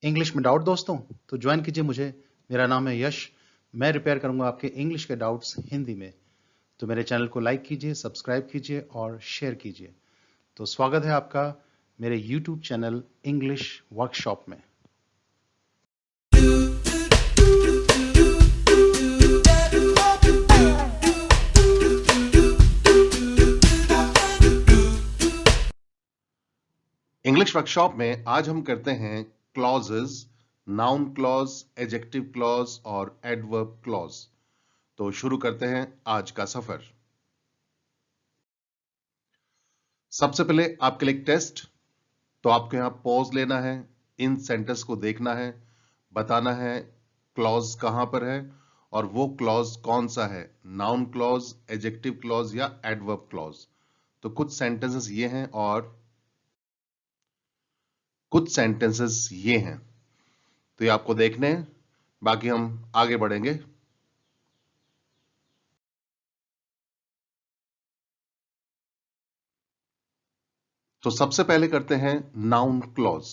English में doubt दोस्तों तो ज्वाइन कीजिए मुझे। मेरा नाम है यश। मैं रिपेयर करूंगा आपके इंग्लिश के डाउट्स हिंदी में। तो मेरे चैनल को लाइक कीजिए, सब्सक्राइब कीजिए और शेयर कीजिए। तो स्वागत है आपका मेरे यूट्यूब चैनल इंग्लिश वर्कशॉप में। इंग्लिश वर्कशॉप में आज हम करते हैं clauses, noun clause, adjective clause और एडवर्ब क्लॉज। तो शुरू करते हैं आज का सफर। सबसे पहले आपके लिए एक टेस्ट। तो आपको यहां पॉज लेना है, इन सेंटेंस को देखना है, बताना है क्लॉज कहां पर है और वो क्लॉज कौन सा है, नाउन क्लॉज, एडजेक्टिव क्लॉज या एडवर्ब क्लॉज। तो कुछ सेंटेंसेस ये हैं और कुछ सेंटेंसेस ये हैं। तो ये आपको देखने हैं, बाकी हम आगे बढ़ेंगे। तो सबसे पहले करते हैं नाउन क्लॉज।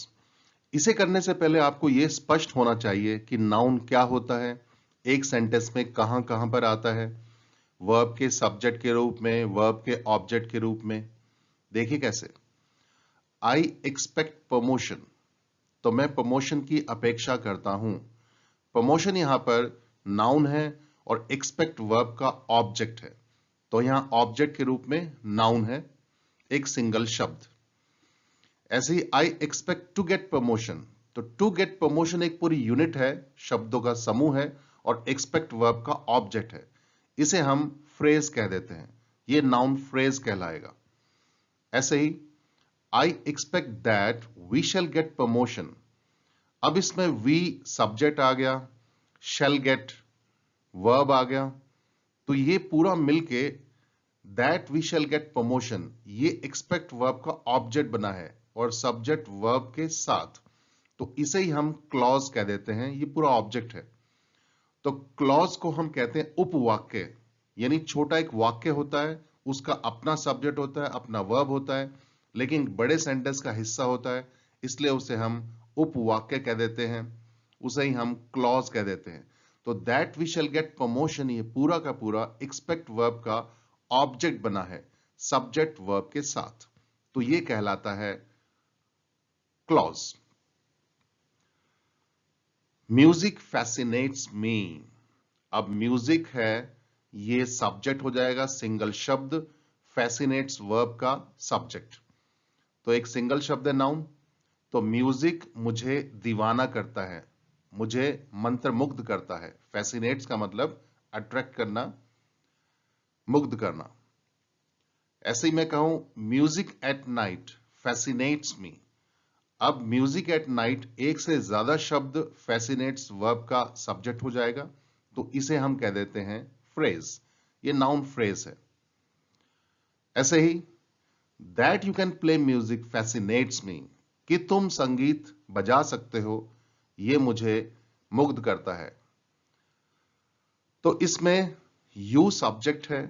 इसे करने से पहले आपको यह स्पष्ट होना चाहिए कि नाउन क्या होता है, एक सेंटेंस में कहां कहां पर आता है, वर्ब के सब्जेक्ट के रूप में, वर्ब के ऑब्जेक्ट के रूप में। देखिए कैसे। आई एक्सपेक्ट प्रमोशन, तो मैं प्रमोशन की अपेक्षा करता हूं। प्रमोशन यहां पर नाउन है और एक्सपेक्ट वर्ब का ऑब्जेक्ट है। तो यहां ऑब्जेक्ट के रूप में नाउन है, एक सिंगल शब्द। ऐसे ही I expect to get promotion, तो टू गेट प्रमोशन एक पूरी यूनिट है, शब्दों का समूह है और एक्सपेक्ट वर्ब का ऑब्जेक्ट है। इसे हम फ्रेज कह देते हैं, यह नाउन फ्रेज कहलाएगा। ऐसे ही I expect that we shall get promotion, अब इसमें वी सब्जेक्ट आ गया, शैल गेट वर्ब आ गया, तो ये पूरा मिलके that we shall get promotion ये एक्सपेक्ट वर्ब का ऑब्जेक्ट बना है और सब्जेक्ट वर्ब के साथ। तो इसे ही हम क्लॉज कह देते हैं, ये पूरा ऑब्जेक्ट है। तो क्लॉज को हम कहते हैं उपवाक्य, यानी छोटा एक वाक्य होता है, उसका अपना सब्जेक्ट होता है, अपना वर्ब होता है, लेकिन बड़े सेंटेंस का हिस्सा होता है, इसलिए उसे हम उपवाक्य कह देते हैं, उसे ही हम क्लॉज कह देते हैं। तो that we shall get promotion ये पूरा का पूरा एक्सपेक्ट वर्ब का ऑब्जेक्ट बना है सब्जेक्ट वर्ब के साथ, तो ये कहलाता है क्लॉज। म्यूजिक फैसिनेट्स मी, अब म्यूजिक है ये सब्जेक्ट हो जाएगा, सिंगल शब्द, फैसिनेट्स वर्ब का सब्जेक्ट। तो एक सिंगल शब्द है नाउन। तो म्यूजिक मुझे दीवाना करता है, मुझे मंत्रमुग्ध करता है। फैसिनेट्स का मतलब अट्रैक्ट करना, मुग्ध करना। ऐसे ही मैं कहूं music at night fascinates me, अब म्यूजिक एट नाइट एक से ज्यादा शब्द फैसिनेट्स वर्ब का सब्जेक्ट हो जाएगा, तो इसे हम कह देते हैं फ्रेज, ये नाउन फ्रेज है। ऐसे ही that you can play music fascinates me, कि तुम संगीत बजा सकते हो, ये मुझे मुग्ध करता है। तो इसमें यू सब्जेक्ट है,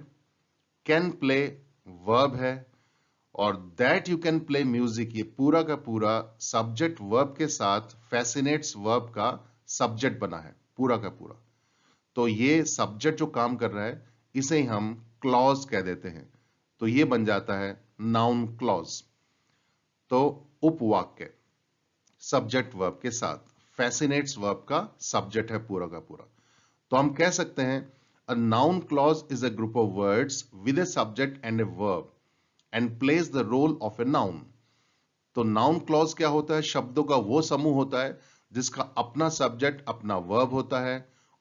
कैन प्ले वर्ब है और that you can play music ये पूरा का पूरा सब्जेक्ट वर्ब के साथ फैसिनेट्स वर्ब का सब्जेक्ट बना है पूरा का पूरा। तो ये सब्जेक्ट जो काम कर रहा है इसे ही हम क्लॉज कह देते हैं, तो ये बन जाता है नाउन क्लॉज। तो उपवाक्य सब्जेक्ट वर्ब के साथ, फैसिनेट्स वर्ब का सब्जेक्ट है पूरा का पूरा। तो हम कह सकते हैं a noun clause is a group of words with a subject and a verb and plays the role of a noun. तो नाउन क्लॉज क्या होता है, शब्दों का वो समूह होता है जिसका अपना सब्जेक्ट अपना वर्ब होता है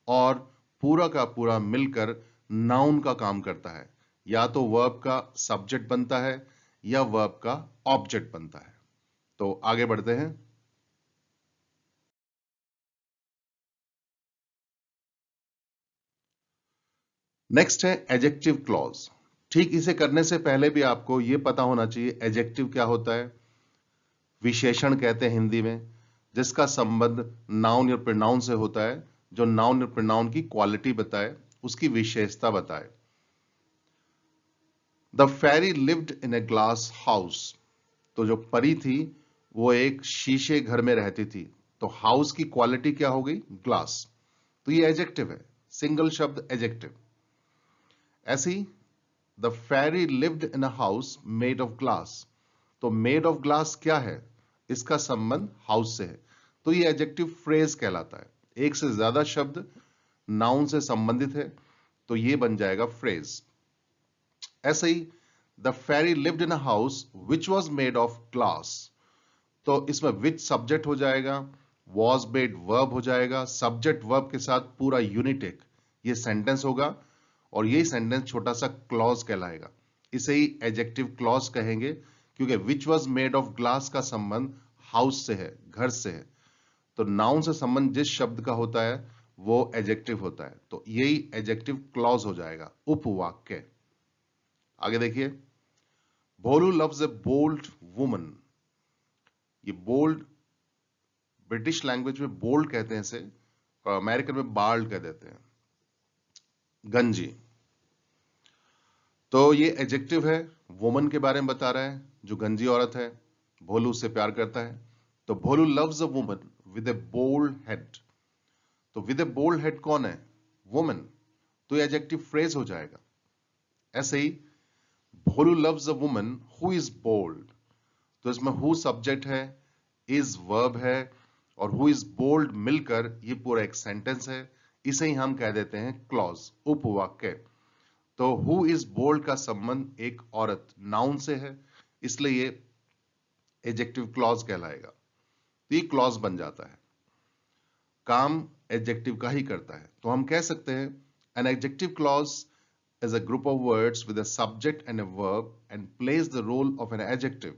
और पूरा का पूरा मिलकर नाउन का काम करता है, या तो वर्ब का सब्जेक्ट बनता है या वर्ब का ऑब्जेक्ट बनता है। तो आगे बढ़ते हैं। नेक्स्ट है एडजेक्टिव क्लॉज। ठीक इसे करने से पहले भी आपको यह पता होना चाहिए एडजेक्टिव क्या होता है। विशेषण कहते हैं हिंदी में, जिसका संबंध नाउन या प्रोनाउन से होता है, जो नाउन या प्रोनाउन की क्वालिटी बताए, उसकी विशेषता बताए। The fairy lived in a glass house, तो जो परी थी वो एक शीशे घर में रहती थी, तो हाउस की क्वालिटी क्या हो गई? ग्लास। तो ये एडजेक्टिव है, सिंगल शब्द एडजेक्टिव। ऐसे ही the fairy lived in a house made of glass. तो मेड ऑफ ग्लास क्या है? इसका संबंध हाउस से है, तो ये एडजेक्टिव फ्रेज कहलाता है। एक से ज्यादा शब्द नाउन से संबंधित है तो ये बन जाएगा फ्रेज। ऐसे ही the fairy lived in a house which was made of glass. तो इसमें विच सब्जेक्ट हो जाएगा, वॉज मेड वर्ब हो जाएगा, सब्जेक्ट वर्ब के साथ पूरा यूनिट एक ये सेंटेंस होगा और यही सेंटेंस छोटा सा क्लॉज कहलाएगा। इसे ही एडजेक्टिव क्लॉज कहेंगे क्योंकि विच वॉज मेड ऑफ ग्लास का संबंध हाउस से है, घर से है। तो नाउन से संबंध जिस शब्द का होता है वो एडजेक्टिव होता है, तो यही एडजेक्टिव क्लॉज हो जाएगा, उपवाक्य। आगे देखिए, भोलू लव्स ए बोल्ड वुमन। ये बोल्ड ब्रिटिश लैंग्वेज में बोल्ड कहते हैं इसे, और अमेरिकन में बाल्ड कह देते हैं, गंजी। तो ये एडजेक्टिव है, वुमन के बारे में बता रहा है जो गंजी औरत है, भोलू उससे प्यार करता है। तो Bholu loves a woman with a bold head. तो विद ए बोल्ड हेड कौन है? वुमन। तो ये एडजेक्टिव फ्रेज हो जाएगा। ऐसे ही Bholu loves a woman who is bold. तो इसमें हु सब्जेक्ट है, इज वर्ब है और हु इज बोल्ड मिलकर ये पूरा एक सेंटेंस है। इसे ही हम कह देते हैं क्लॉज, उपवाक्य। तो हु इज बोल्ड का संबंध एक औरत नाउन से है, इसलिए ये एडजेक्टिव क्लॉज कहलाएगा। तो ये क्लॉज बन जाता है। काम एडजेक्टिव का ही करता है, तो हम कह सकते हैं an adjective clause is a group of words with a subject and a verb and plays the role of an adjective।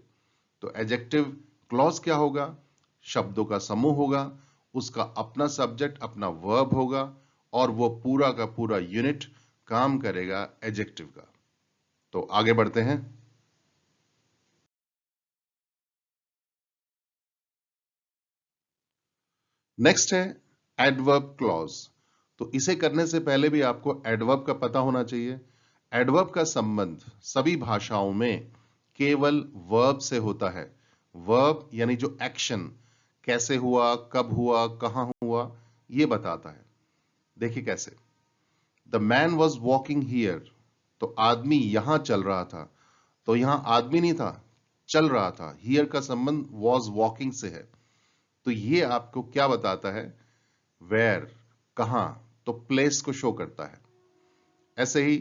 तो adjective clause क्या होगा? शब्दों का समूह होगा, उसका अपना सब्जेक्ट अपना वर्ब होगा और वो पूरा का पूरा यूनिट काम करेगा एडजेक्टिव का। तो आगे बढ़ते हैं। नेक्स्ट है एडवर्ब क्लॉज। तो इसे करने से पहले भी आपको एडवर्ब का पता होना चाहिए। एडवर्ब का संबंध सभी भाषाओं में केवल वर्ब से होता है। वर्ब यानी जो एक्शन, कैसे हुआ, कब हुआ, कहां हुआ, ये बताता है। देखिए कैसे, the man was walking here. तो आदमी यहां चल रहा था। तो यहां आदमी नहीं था, चल रहा था। हियर का संबंध वॉज वॉकिंग से है। तो ये आपको क्या बताता है? वेयर, कहां, तो प्लेस को शो करता है। ऐसे ही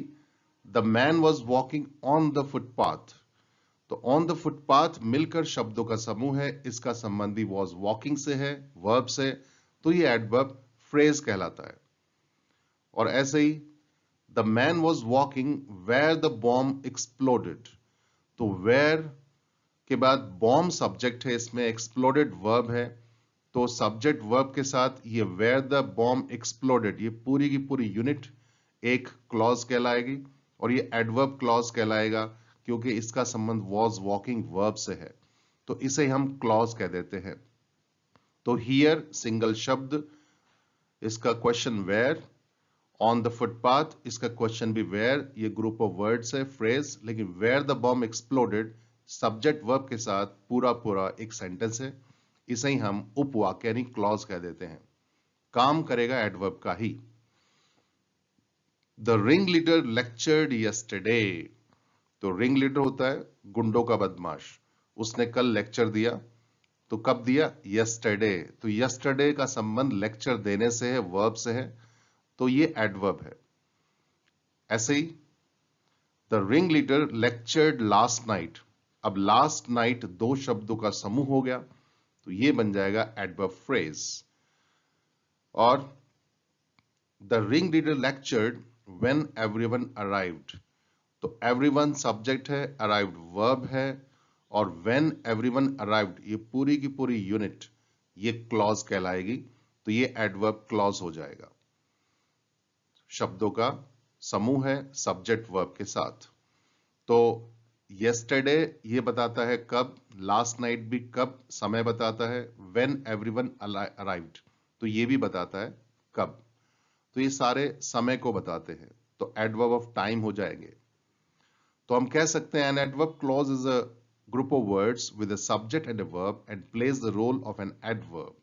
the man was walking on the footpath. तो ऑन द फुटपाथ मिलकर शब्दों का समूह है, इसका संबंधी वॉज वॉकिंग से है, वर्ब से। तो ये एडवर्ब फ्रेज कहलाता है। और ऐसे ही the man was walking where the bomb exploded. तो वेयर के बाद बॉम्ब सब्जेक्ट है, इसमें एक्सप्लोडेड वर्ब है। तो सब्जेक्ट वर्ब के साथ ये वेयर द बॉम्ब एक्सप्लोडेड, ये पूरी की पूरी यूनिट एक क्लॉज कहलाएगी और ये एडवर्ब क्लॉज कहलाएगा क्योंकि इसका संबंध वॉज वॉकिंग वर्ब से है। तो इसे हम क्लॉज कह देते हैं। तो हियर सिंगल शब्द, इसका question where. On the footpath, इसका क्वेश्चन भी वेयर, ये ग्रुप ऑफ वर्ड्स है, फ्रेज। लेकिन where the bomb exploded subject verb के साथ पूरा पूरा एक सेंटेंस है। इसे ही हम उपवाक्य यानी क्लॉज कह देते हैं। काम करेगा एडवर्ब का ही। The ring leader lectured yesterday. तो रिंग लीडर होता है गुंडों का बदमाश, उसने कल लेक्चर दिया। तो कब दिया? यस्टरडे। तो यस्टरडे का संबंध लेक्चर देने से है, वर्ब से है, तो ये एडवर्ब है। ऐसे ही the ring leader lectured last night. अब लास्ट नाइट दो शब्दों का समूह हो गया, तो ये बन जाएगा एडवर्ब फ्रेज। और the ring leader lectured when everyone arrived. तो एवरीवन सब्जेक्ट है, अराइव्ड वर्ब है और व्हेन एवरीवन अराइव्ड ये पूरी की पूरी यूनिट ये क्लॉज कहलाएगी। तो ये एडवर्ब क्लॉज हो जाएगा। शब्दों का समूह है सब्जेक्ट वर्ब के साथ। तो यस्टरडे ये बताता है कब, लास्ट नाइट भी कब, समय बताता है, व्हेन एवरीवन अराइव्ड तो ये भी बताता है कब। तो ये सारे समय को बताते हैं, तो एडवर्ब ऑफ टाइम हो जाएंगे। तो हम कह सकते हैं an adverb clause is a group of words with a subject and a verb and plays the role of an adverb.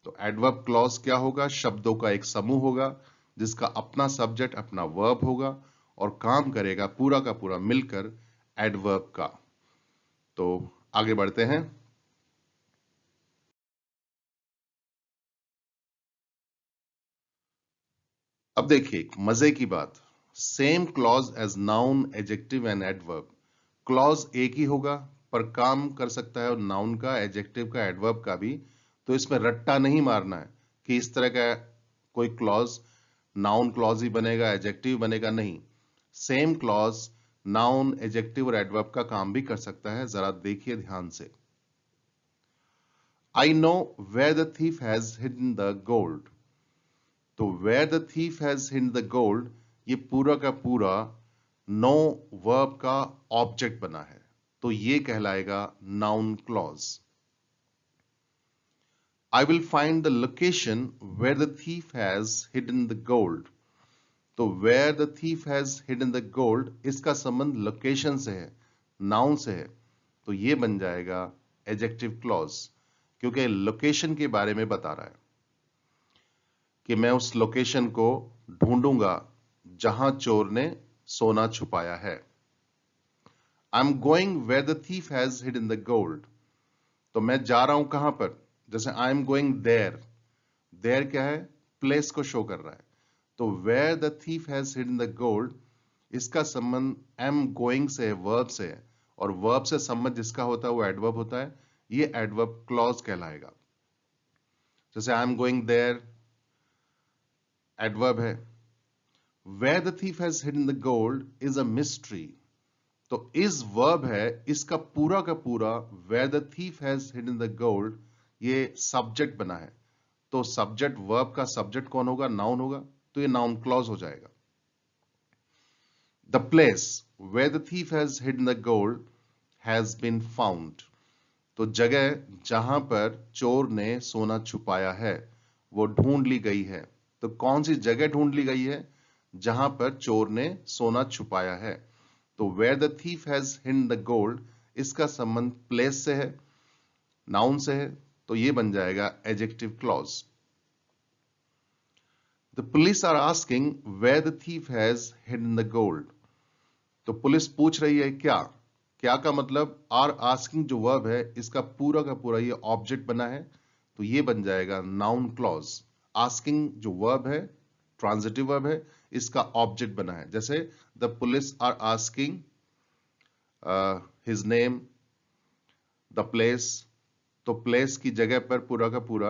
तो एडवर्ब क्लॉज क्या होगा? शब्दों का एक समूह होगा जिसका अपना सब्जेक्ट अपना वर्ब होगा और काम करेगा पूरा का पूरा मिलकर एडवर्ब का। तो आगे बढ़ते हैं। अब देखिए मजे की बात, same clause as noun, adjective and adverb. Clause एक ही होगा पर काम कर सकता है नाउन का, एडजेक्टिव का, एडवर्ब का भी। तो इसमें रट्टा नहीं मारना है कि इस तरह का कोई क्लॉज नाउन क्लॉज ही बनेगा, एडजेक्टिव बनेगा, नहीं। सेम क्लॉज नाउन, एडजेक्टिव और एडवर्ब का काम भी कर सकता है। जरा देखिए ध्यान से। I know where the thief has hidden the gold. तो where the thief has hidden the gold, ये पूरा का पूरा नो वर्ब का ऑब्जेक्ट बना है, तो ये कहलाएगा noun clause. I will find the location where the thief has hidden the gold. तो where the thief has hidden the gold, इसका संबंध लोकेशन से है, नाउन से है, तो ये बन जाएगा एडजेक्टिव क्लॉज, क्योंकि लोकेशन के बारे में बता रहा है कि मैं उस लोकेशन को ढूंढूंगा जहां चोर ने सोना छुपाया है। I'm going where the thief has hidden the gold. तो मैं जा रहा हूं कहां पर? जैसे I am going there, there क्या है? प्लेस को शो कर रहा है। तो where the thief has hidden the gold, इसका संबंध एम गोइंग से है, वर्ब से है, और वर्ब से संबंध जिसका होता है वो एडवर्ब होता है, ये एडवर्ब क्लॉज कहलाएगा। जैसे I am going there adverb है। Where the thief has hidden the gold is a mystery. तो इस वर्ब है, इसका पूरा का पूरा where the thief has hidden the gold, ये सब्जेक्ट बना है। तो सब्जेक्ट वर्ब का सब्जेक्ट कौन होगा? नाउन होगा, तो ये नाउन क्लॉज हो जाएगा। The place where the thief has hidden the gold has been found. तो जगह जहां पर चोर ने सोना छुपाया है वो ढूंढ ली गई है। तो कौन सी जगह ढूंढ ली गई है? जहां पर चोर ने सोना छुपाया है। तो where the thief has hidden the gold, इसका संबंध प्लेस से है, नाउन से है, तो ये बन जाएगा adjective clause. The police are asking where the thief has hidden the gold. तो पुलिस पूछ रही है क्या? क्या का मतलब आर आस्किंग जो वर्ब है इसका पूरा का पूरा ये ऑब्जेक्ट बना है, तो ये बन जाएगा नाउन क्लॉज। आस्किंग जो वर्ब है, ट्रांजिटिव वर्ब है, इसका ऑब्जेक्ट बना है। जैसे the police are asking his name, the place, तो प्लेस की जगह पर पूरा का पूरा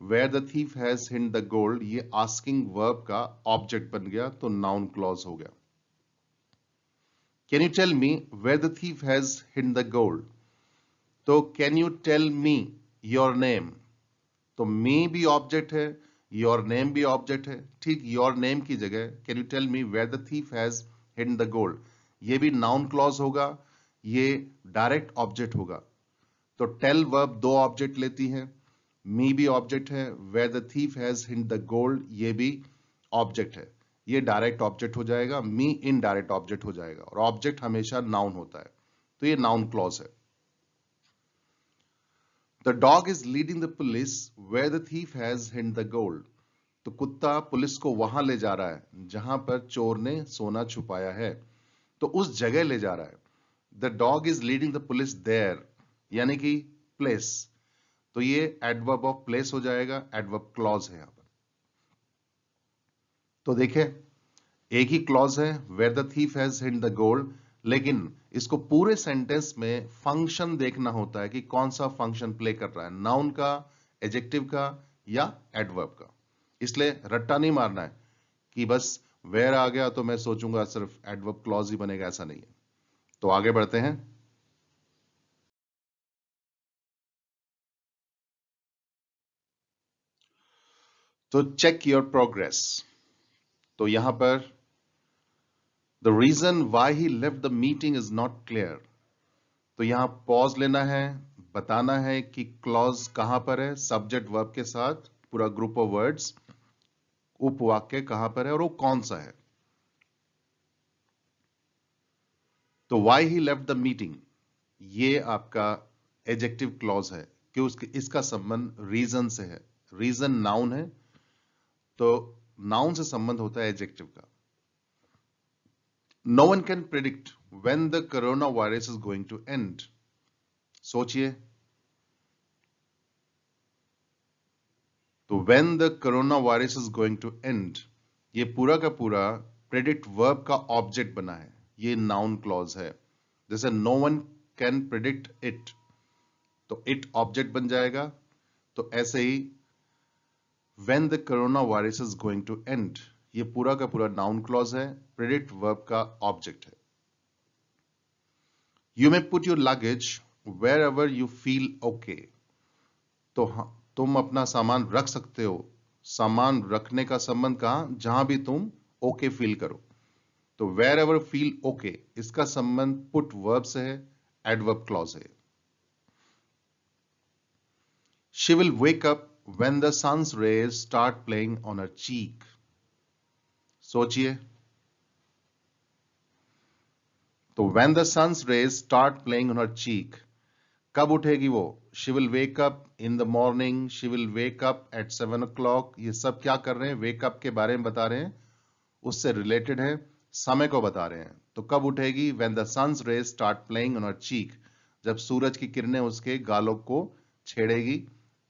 where the thief has hidden the gold, ये आस्किंग वर्ब का ऑब्जेक्ट बन गया, तो नाउन क्लॉज हो गया। Can you tell me where the thief has hidden the gold. तो can you tell me your name, तो मी भी ऑब्जेक्ट है, योर नेम भी ऑब्जेक्ट है। ठीक, योर नेम की जगह can you tell me where the thief has hidden the gold, ये भी नाउन क्लॉज होगा, ये डायरेक्ट ऑब्जेक्ट होगा। तो टेल वर्ब दो ऑब्जेक्ट लेती है, मी भी ऑब्जेक्ट है, where the thief has hidden the gold ये भी ऑब्जेक्ट है, ये डायरेक्ट ऑब्जेक्ट हो जाएगा, मी इनडायरेक्ट ऑब्जेक्ट हो जाएगा, और ऑब्जेक्ट हमेशा नाउन होता है, तो ये नाउन क्लॉज है। The dog is leading the police where the thief has hidden the gold. तो कुत्ता पुलिस को वहां ले जा रहा है जहां पर चोर ने सोना छुपाया है, तो उस जगह ले जा रहा है। The dog is leading the police there, यानी कि प्लेस, तो ये एडवर्ब ऑफ प्लेस हो जाएगा, एडवर्ब क्लॉज है यहां पर। तो देखिए एक ही क्लॉज है where the thief has hidden the gold, लेकिन इसको पूरे सेंटेंस में फंक्शन देखना होता है कि कौन सा फंक्शन प्ले कर रहा है, नाउन का, एडजेक्टिव का या एडवर्ब का। इसलिए रट्टा नहीं मारना है कि बस वेयर आ गया तो मैं सोचूंगा सिर्फ एडवर्ब क्लॉज ही बनेगा, ऐसा नहीं है। तो आगे बढ़ते हैं। तो चेक योर प्रोग्रेस। तो यहां पर the reason why he left the meeting is not clear. तो यहां पॉज लेना है, बताना है कि क्लॉज कहां पर है, सब्जेक्ट वर्ब के साथ पूरा ग्रुप ऑफ वर्ड्स, उपवाक्य कहां पर है और वो कौन सा है। तो Y he left the meeting, ये आपका एडजेक्टिव क्लॉज है कि उसके इसका संबंध रीजन से है, रीजन नाउन है, तो नाउन से संबंध होता है एडजेक्टिव का। No one can predict when the corona virus is going to end. सोचिए, तो when the corona virus is going to end, ये पूरा का पूरा प्रेडिक्ट वर्ब का ऑब्जेक्ट बना है, ये नाउन क्लॉज है। जैसे no one can predict it, तो इट ऑब्जेक्ट बन जाएगा। तो ऐसे ही when the corona virus is going to end, ये पूरा का पूरा नाउन क्लॉज है, प्रेडिक्ट वर्ब का ऑब्जेक्ट है। You may put your luggage wherever you feel okay, तो तुम अपना सामान रख सकते हो। सामान रखने का संबंध कहां, जहां भी तुम ओके फील करो। तो वेयर एवर फील ओके, इसका संबंध पुट वर्ब से है, एडवर्ब क्लॉज है। She will wake up when the sun's rays start playing on her cheek। सोचिए, तो when the sun's rays start playing on her cheek, कब उठेगी वो? She will wake up in the morning, she will wake up at 7 o'clock। ये सब क्या कर रहे हैं? वेक अप के बारे में बता रहे हैं, उससे रिलेटेड है, समय को बता रहे हैं। तो कब उठेगी? when the sun's rays start playing on her cheek, जब सूरज की किरणें उसके गालों को छेड़ेगी,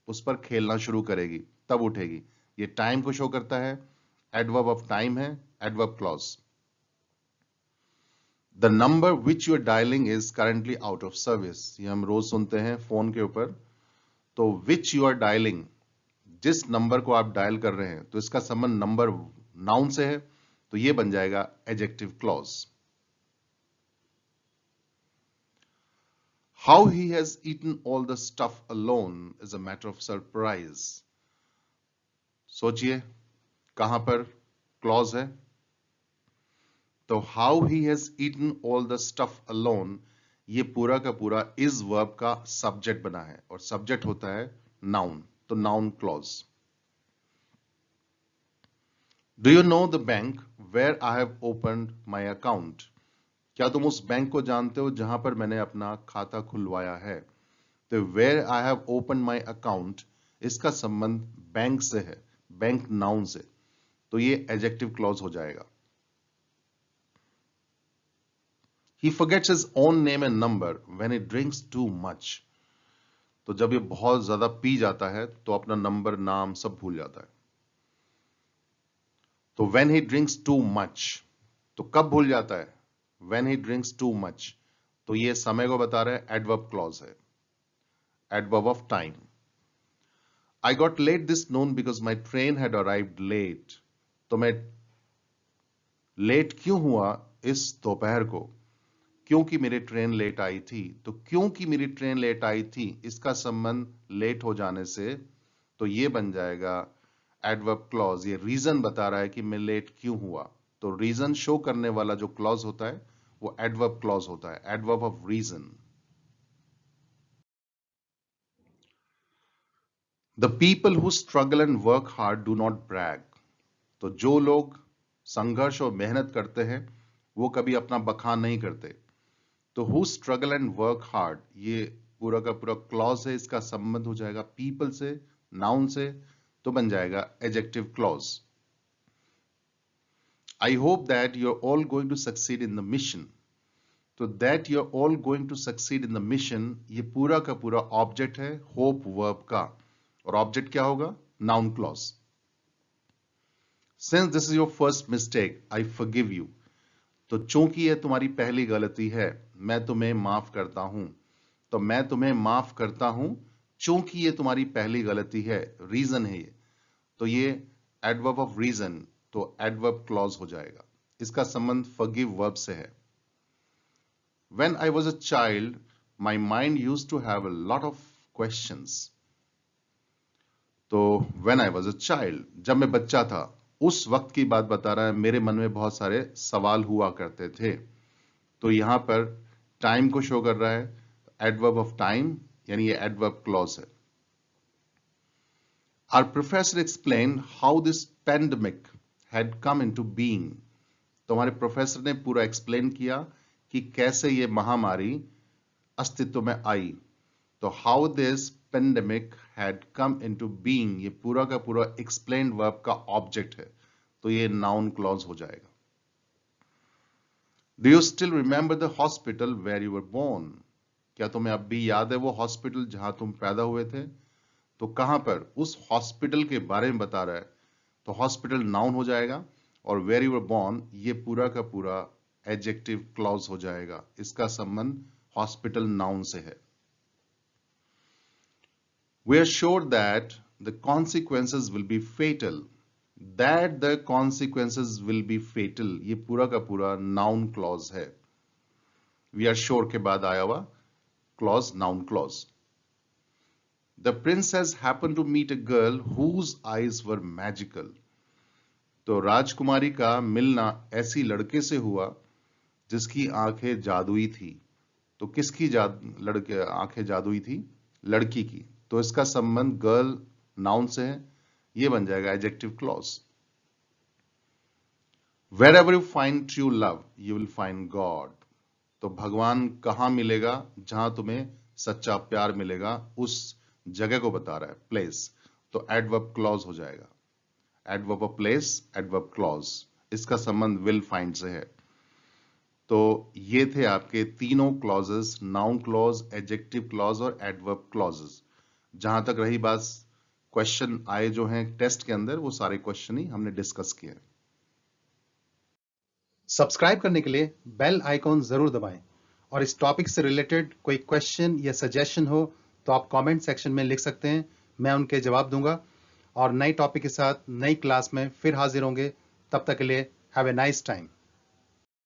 उस पर खेलना शुरू करेगी, तब उठेगी। ये टाइम को शो करता है, एडवर्ब ऑफ टाइम है, adverb clause. The number which you are dialling is currently out of service, ये हम रोज सुनते हैं फोन के ऊपर। तो विच यू आर डायलिंग, जिस नंबर को आप डायल कर रहे हैं, तो इसका संबंध नंबर नाउन से है, तो ये बन जाएगा adjective clause. How he has eaten all the stuff alone is a matter of surprise। सोचिए, कहां पर क्लॉज है? तो how he has eaten all the stuff alone, ये पूरा का पूरा is वर्ब का सब्जेक्ट बना है, और सब्जेक्ट होता है नाउन, तो noun clause. Do you know the bank where I have opened my account? क्या तुम उस बैंक को जानते हो जहां पर मैंने अपना खाता खुलवाया है? तो where I have open my account, इसका संबंध बैंक से है, बैंक नाउन से, तो ये एडजेक्टिव क्लॉज हो जाएगा। He forgets his own name and number when he drinks too much, तो जब ये बहुत ज्यादा पी जाता है तो अपना नंबर, नाम सब भूल जाता है। तो when he drinks too much, तो कब भूल जाता है? When he drinks too much, तो ये समय को बता रहा है, एडवर्ब क्लॉज है, adverb of time. I got late this noon because my train had arrived late। तो मैं लेट क्यों हुआ इस दोपहर को? क्योंकि मेरी ट्रेन लेट आई थी। तो क्योंकि मेरी ट्रेन लेट आई थी, इसका संबंध लेट हो जाने से, तो ये बन जाएगा एडवर्ब क्लॉज। ये रीजन बता रहा है कि मैं लेट क्यों हुआ, तो रीजन शो करने वाला जो क्लॉज होता है वो एडवर्ब क्लॉज होता है, adverb of reason. The people who struggle and work hard do not brag. तो जो लोग संघर्ष और मेहनत करते हैं वो कभी अपना बखान नहीं करते। तो who struggle and work hard, ये पूरा का पूरा क्लॉज है, इसका संबंध हो जाएगा पीपल से, नाउन से, तो बन जाएगा adjective clause. I hope that you are all going to succeed in the mission. तो that you are all going to succeed in the mission, ये पूरा का पूरा ऑब्जेक्ट है होप वर्ब का, और ऑब्जेक्ट क्या होगा? Noun clause. Since this is your first mistake, I forgive you। तो चूंकि यह तुम्हारी पहली गलती है, मैं तुम्हें माफ करता हूं। तो मैं तुम्हें माफ करता हूं चूंकि ये तुम्हारी पहली गलती है, रीजन है ये, तो ये एडवर्ब ऑफ रीजन, तो एडवर्ब क्लॉज हो जाएगा। इसका संबंध forgive वर्ब से है। When I was a child, my mind used to have a lot of questions। तो when I was a child, जब मैं बच्चा था, उस वक्त की बात बता रहा है, मेरे मन में बहुत सारे सवाल हुआ करते थे। तो यहां पर टाइम को शो कर रहा है, एडवर्ब ऑफ टाइम, यानी ये एडवर्ब क्लॉज है। Our professor explained how this pandemic had come into being। तो हमारे प्रोफेसर ने पूरा एक्सप्लेन किया कि कैसे ये महामारी अस्तित्व में आई। तो how this pandemic had come into being, ये पूरा का पूरा explained verb का object है, तो ये noun clause हो जाएगा. Do you still remember the hospital where you were born? क्या तुम्हें अब भी याद है वो हॉस्पिटल जहां तुम पैदा हुए थे? तो कहां पर? उस हॉस्पिटल के बारे में बता रहा है, तो हॉस्पिटल नाउन हो जाएगा और वेयर यू वर बोर्न ये पूरा का पूरा एडजेक्टिव क्लॉज हो जाएगा. इसका संबंध हॉस्पिटल नाउन से है. We are sure that the consequences will be fatal. That the consequences will be fatal. ये पूरा का पूरा नाउन क्लॉज है. We are sure के बाद आया हुआ clause noun clause. The princess happened to meet a girl whose eyes were magical. तो राजकुमारी का मिलना ऐसी लड़के से हुआ जिसकी आंखें जादुई थी. तो किसकी आंखें जादुई थी? लड़की की. तो इसका संबंध गर्ल नाउन से है, ये बन जाएगा adjective clause. Wherever you find true love, you will find God. तो भगवान कहां मिलेगा? जहां तुम्हें सच्चा प्यार मिलेगा, उस जगह को बता रहा है, प्लेस. तो एडवर्ब क्लॉज हो जाएगा. Adverb of place, adverb clause. इसका संबंध विल फाइंड से है. तो ये थे आपके तीनों clauses, noun clause, adjective clause और एडवर्ब क्लॉजेस. जहां तक रही बात क्वेश्चन आए जो हैं टेस्ट के अंदर, वो सारे क्वेश्चन ही हमने डिस्कस किए. सब्सक्राइब करने के लिए बेल आइकॉन जरूर दबाएं और इस टॉपिक से रिलेटेड कोई क्वेश्चन या सजेशन हो तो आप कमेंट सेक्शन में लिख सकते हैं, मैं उनके जवाब दूंगा. और नई टॉपिक के साथ नई क्लास में फिर हाजिर होंगे. तब तक के लिए हैव ए नाइस टाइम.